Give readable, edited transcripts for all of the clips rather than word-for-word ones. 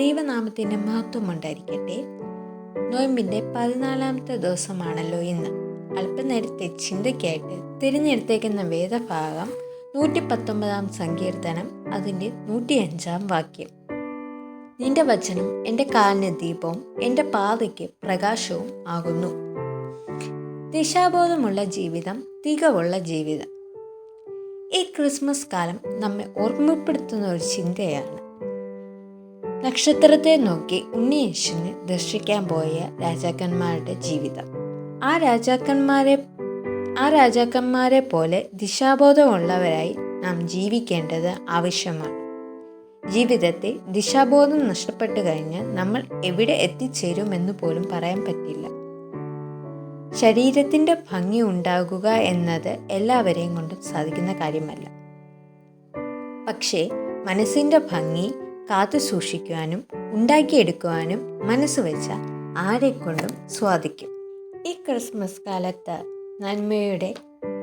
ദൈവനാമത്തിൻ്റെ മഹത്വം ഉണ്ടായിരിക്കട്ടെ. നോയമ്പിൻ്റെ 14ാമത്തെ ദിവസമാണല്ലോ ഇന്ന്. അല്പനേരത്തെ ചിന്തയ്ക്കായിട്ട് തിരഞ്ഞെടുത്തേക്കുന്ന വേദഭാഗം 119 സങ്കീർത്തനം, അതിൻ്റെ 105 വാക്യം. നിന്റെ വചനം എൻ്റെ കാലിന് ദീപവും എൻ്റെ പാതയ്ക്ക് പ്രകാശവും ആകുന്നു. ദിശാബോധമുള്ള ജീവിതം, തികവുള്ള ജീവിതം. ഈ ക്രിസ്മസ് കാലം നമ്മെ ഓർമ്മപ്പെടുത്തുന്ന ഒരു ചിന്തയാണ്. നക്ഷത്രത്തെ നോക്കി ഉണ്ണിയേശുവിനെ ദർശിക്കാൻ പോയ രാജാക്കന്മാരുടെ ജീവിതം. ആ രാജാക്കന്മാരെ പോലെ ദിശാബോധമുള്ളവരായി നാം ജീവിക്കേണ്ടത് ആവശ്യമാണ്. ജീവിതത്തെ ദിശാബോധം നഷ്ടപ്പെട്ടു കഴിഞ്ഞാൽ നമ്മൾ എവിടെ എത്തിച്ചേരുമെന്ന് പോലും പറയാൻ പറ്റില്ല. ശരീരത്തിൻ്റെ ഭംഗി ഉണ്ടാകുക എന്നത് എല്ലാവരെയും കൊണ്ടും സാധിക്കുന്ന കാര്യമല്ല. പക്ഷേ മനസ്സിൻ്റെ ഭംഗി കാത്തു സൂക്ഷിക്കുവാനും ഉണ്ടാക്കിയെടുക്കുവാനും മനസ്സ് വെച്ച ആരെക്കൊണ്ടും സാധിക്കും. ഈ ക്രിസ്മസ് കാലത്ത് നന്മയുടെ,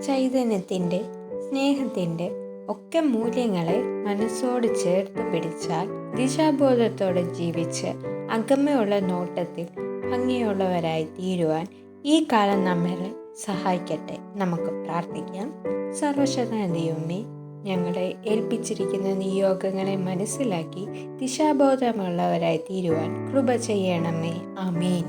ചൈതന്യത്തിൻ്റെ, സ്നേഹത്തിൻ്റെ ഒക്കെ മൂല്യങ്ങളെ മനസ്സോട് ചേർത്ത് പിടിച്ചാൽ ദിശാബോധത്തോടെ ജീവിച്ച് അകമയുള്ള നോട്ടത്തിൽ ഭംഗിയുള്ളവരായി തീരുവാൻ ഈ കാലം നമ്മളെ സഹായിക്കട്ടെ. നമുക്ക് പ്രാർത്ഥിക്കാം. സർവശക്തനായ ദൈവമേ, ഞങ്ങളെ ഏൽപ്പിച്ചിരിക്കുന്ന നിയോഗങ്ങളെ മനസ്സിലാക്കി ദിശാബോധമുള്ളവരായി തീരുവാൻ കൃപ ചെയ്യണമേ. ആമേൻ.